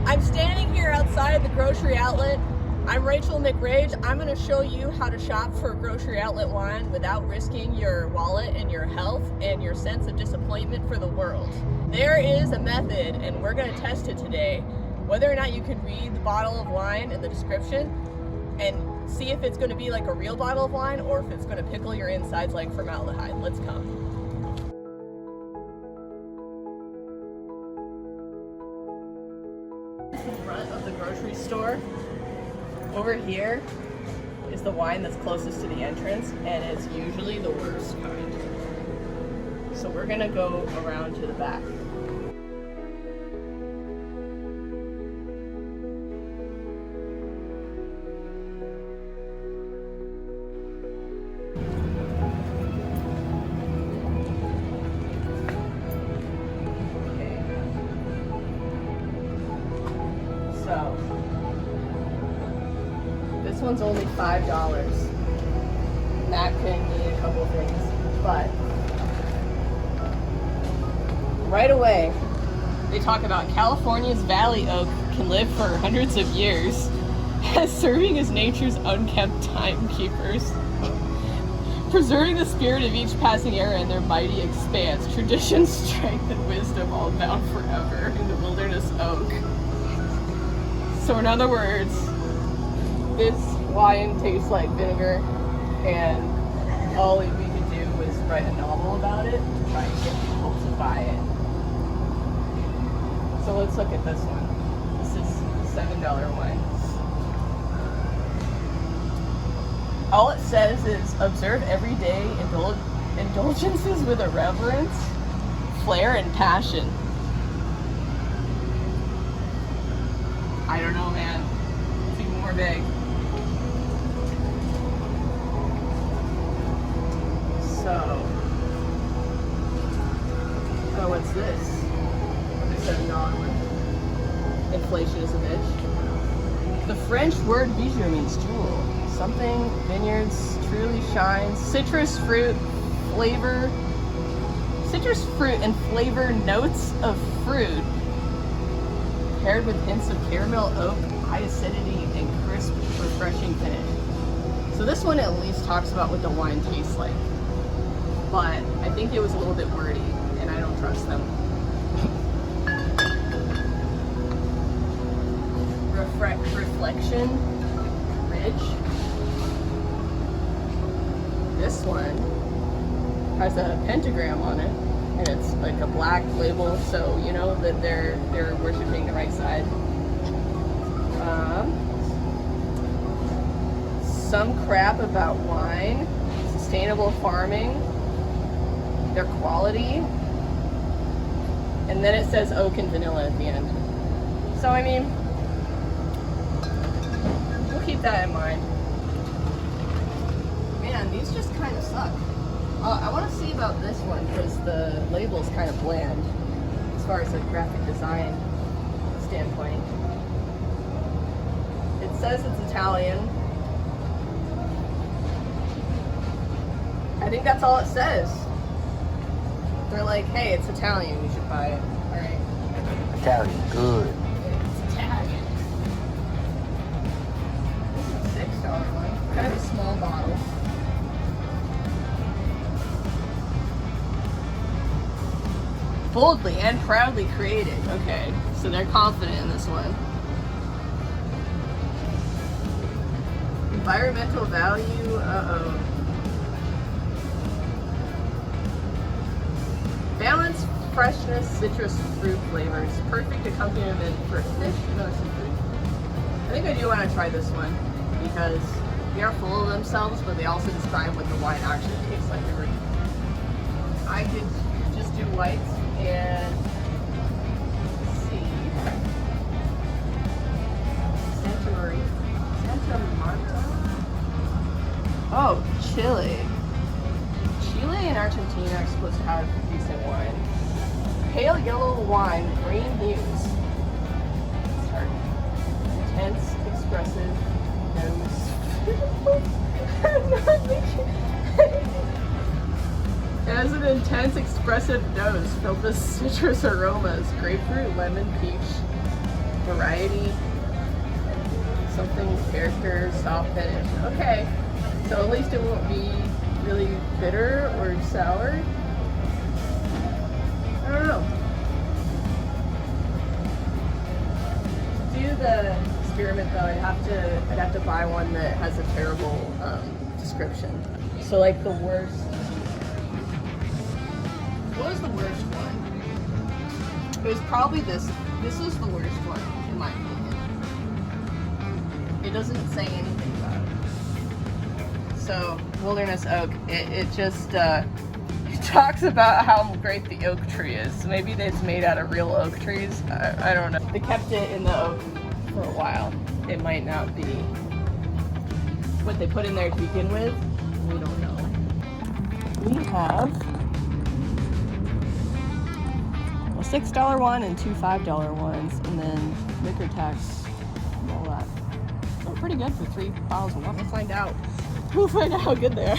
I'm standing here outside the grocery outlet. I'm Rachel McRage. I'm going to show you how to shop for grocery outlet wine without risking your wallet and your health and your sense of disappointment for the world. There is a method, and we're going to test it today, whether or not you can read the bottle of wine and the description and see if it's going to be like a real bottle of wine or if it's going to pickle your insides like formaldehyde. Let's come. The front of the grocery store. Over here is the wine that's closest to the entrance, and it's usually the worst kind. So we're gonna go around to the back. So, this one's only $5. That can mean a couple things, but right away, they talk about California's Valley Oak can live for hundreds of years, as serving as nature's unkempt timekeepers, preserving the spirit of each passing era in their mighty expanse, tradition, strength, and wisdom all bound forever in the wilderness oak. So in other words, this wine tastes like vinegar, and all we could do was write a novel about it to try and get people to buy it. So let's look at this one. This is $7 wine. All it says is observe everyday indulgences with a reverence, flair, and passion. I don't know, man. It's even more big. So, what's this? They said $1. Inflation is a bitch. The French word bijou means jewel. Something vineyards truly shines. Citrus fruit and flavor notes of fruit, paired with hints of caramel, oak, high acidity, and crisp, refreshing finish. So this one at least talks about what the wine tastes like. But I think it was a little bit wordy, and I don't trust them. Reflection, Ridge. This one has a pentagram on it, and it's like a black label, so you know that they're worshiping the right side. Some crap about wine, sustainable farming, their quality, and then it says oak and vanilla at the end. So I mean, we'll keep that in mind. Man, these just kind of suck. I want to see about this one because the label's kind of bland as far as a graphic design standpoint. It says it's Italian. I think that's all it says. They're like, hey, it's Italian, you should buy it. Alright. Italian, good. It's Italian. This is a $6 one. Kind of a small bottle. Boldly and proudly created. Okay, so they're confident in this one. Environmental value, Balanced freshness, citrus fruit flavors. Perfect accompaniment for fish, no seafood. I think I do want to try this one because they are full of themselves, but they also describe what the wine actually tastes like. I could just do whites and see. Santa Marta. Oh, Chile. Chile and Argentina are supposed to have decent wine. Pale yellow wine, green hues. Intense, expressive nose. It has an intense, expressive nose filled with citrus aromas, grapefruit, lemon, peach, variety, something character, soft finish. Okay, so at least it won't be really bitter or sour. I don't know. To do the experiment though, I'd have to buy one that has a terrible description. So like the worst. What was the worst one? It was probably this. This was the worst one, in my opinion. It doesn't say anything about it. So, wilderness oak, it just it talks about how great the oak tree is. Maybe it's made out of real oak trees. I don't know. They kept it in the oak for a while. It might not be what they put in there to begin with. We don't know. We have a $6 one and two $5 ones, and then liquor tax and all that. So pretty good for 3 bottles of wine. We'll find out. We'll find out how good they are.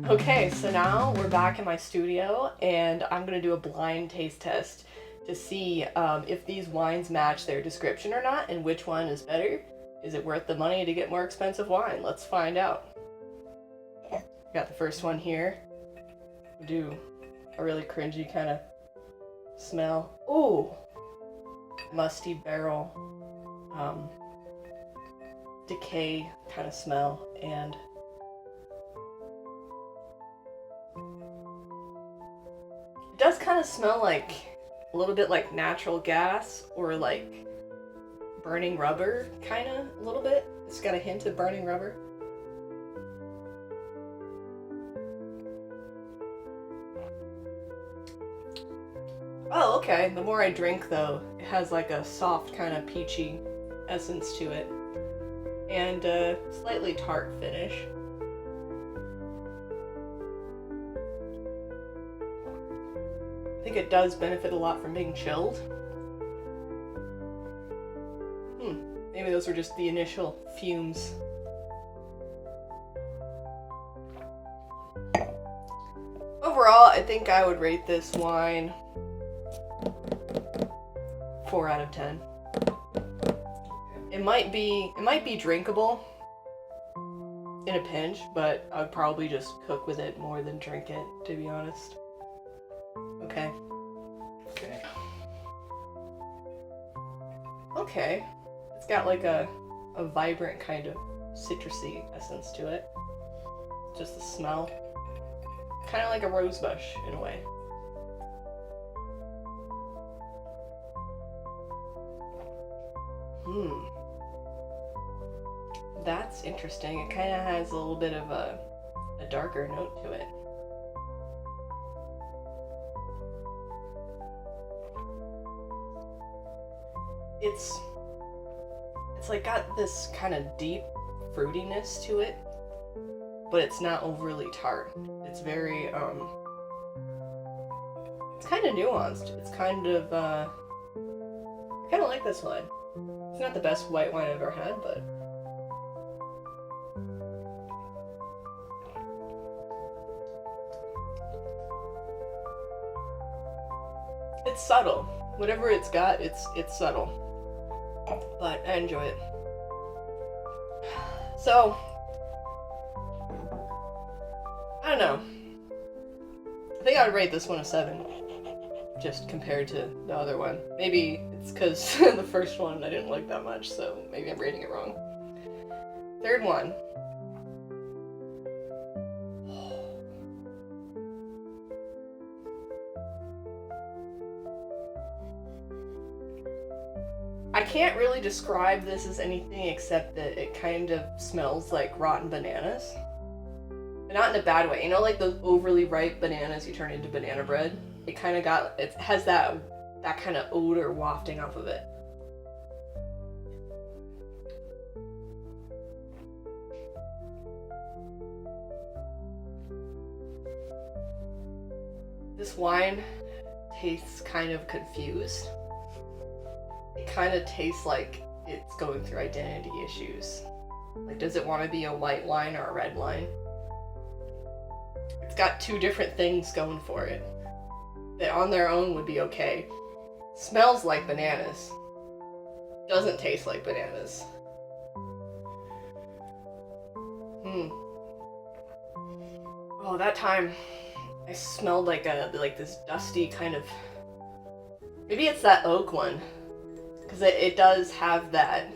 Okay, so now we're back in my studio and I'm gonna do a blind taste test to see if these wines match their description or not and which one is better. Is it worth the money to get more expensive wine? Let's find out. Got the first one here. Do a really cringy kind of smell. Ooh! Musty barrel, decay kind of smell, and it does kind of smell like a little bit like natural gas or like burning rubber, kind of a little bit. It's got a hint of burning rubber. Oh, okay. The more I drink though, it has like a soft kind of peachy essence to it and a slightly tart finish. I think it does benefit a lot from being chilled. Maybe those were just the initial fumes. Overall, I think I would rate this wine 4 out of 10. It might be drinkable in a pinch, but I would probably just cook with it more than drink it, to be honest. Okay. Okay. It's got like a vibrant kind of citrusy essence to it. Just the smell. Kind of like a rosebush in a way. That's interesting. It kind of has a little bit of a darker note to it. It's like got this kind of deep fruitiness to it, but it's not overly tart. It's very it's kind of nuanced. It's kind of I kind of like this wine. It's not the best white wine I've ever had, but it's subtle. Whatever it's got, it's subtle. But I enjoy it. So, I don't know. I think I would rate this one a 7. Just compared to the other one. Maybe it's because the first one I didn't like that much, so maybe I'm rating it wrong. Third one. I can't really describe this as anything except that it kind of smells like rotten bananas. But not in a bad way. You know, like those overly ripe bananas you turn into banana bread? It kind of it has that kind of odor wafting off of it. This wine tastes kind of confused. It kind of tastes like it's going through identity issues. Like, does it want to be a white wine or a red wine? It's got two different things going for it that on their own would be okay. Smells like bananas. Doesn't taste like bananas. Oh, that time I smelled like this dusty kind of. Maybe it's that oak one, because it does have that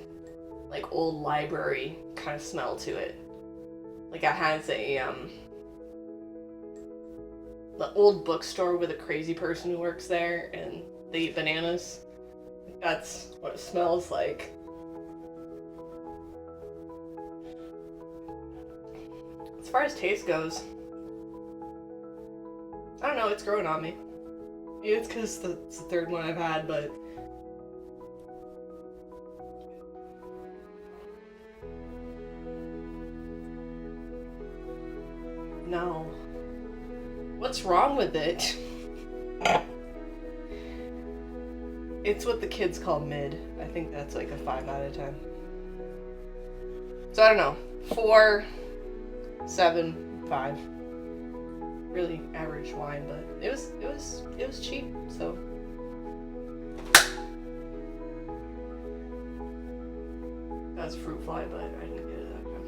like old library kind of smell to it. Like it has the old bookstore with a crazy person who works there and they eat bananas. That's what it smells like. As far as taste goes, I don't know, it's growing on me. Maybe it's because it's the third one I've had, but no. What's wrong with it? It's what the kids call mid. I think that's like a 5 out of 10. So I don't know. 4, 7, 5. Really average wine, but it was cheap, so. That was a fruit fly, but I didn't get it that time.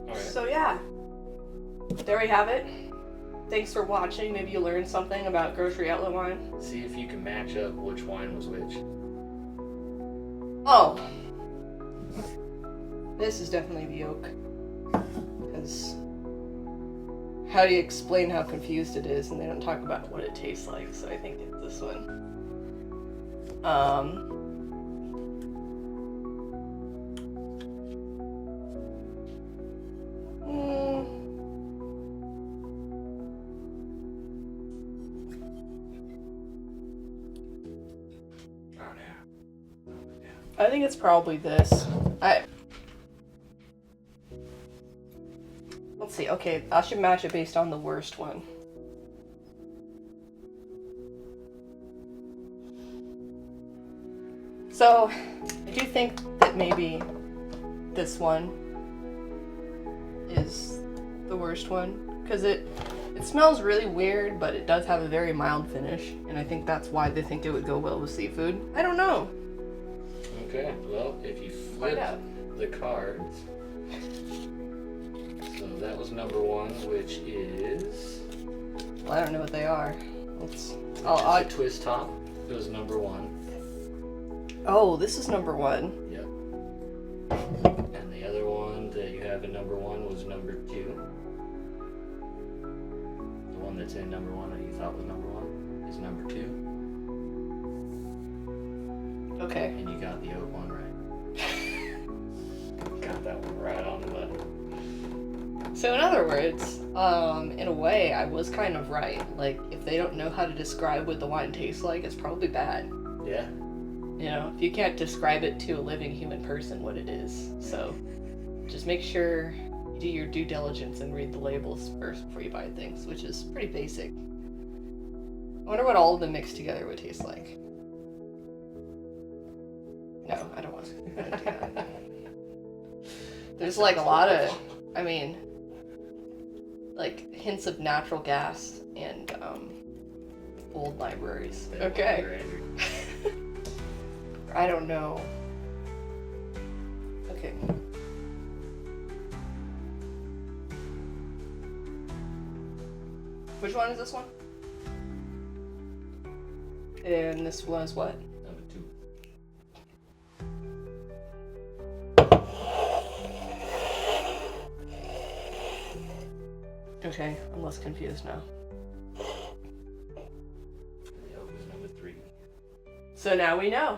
Alright. So yeah. There we have it. Thanks for watching. Maybe you learned something about grocery outlet wine. See if you can match up which wine was which. Oh. This is definitely the oak. Because how do you explain how confused it is and they don't talk about what it tastes like, so I think it's this one. I think it's probably this. Let's see. Okay, I should match it based on the worst one. So, I do think that maybe this one is the worst one, because it smells really weird, but it does have a very mild finish, and I think that's why they think it would go well with seafood. I don't know. Okay, well, if you flip the cards, so that was number 1, which is. Well, I don't know what they are. A twist top. It was number 1. Oh, this is number 1. Yep. And the other one that you have in number 1 was number 2. The one that's in number 1 that you thought was number 1 is number 2. Okay. And you got the oak one right. Got that one right on the button. So in other words, in a way, I was kind of right. Like, if they don't know how to describe what the wine tastes like, it's probably bad. Yeah. You know, if you can't describe it to a living human person what it is. So, just make sure you do your due diligence and read the labels first before you buy things, which is pretty basic. I wonder what all of them mixed together would taste like. No, I don't want to do that. There's like a lot of, like hints of natural gas and old libraries. Okay. I don't know. Okay. Which one is this one? And this one is what? Number 2. Okay, I'm less confused now. The oak was number 3. So now we know.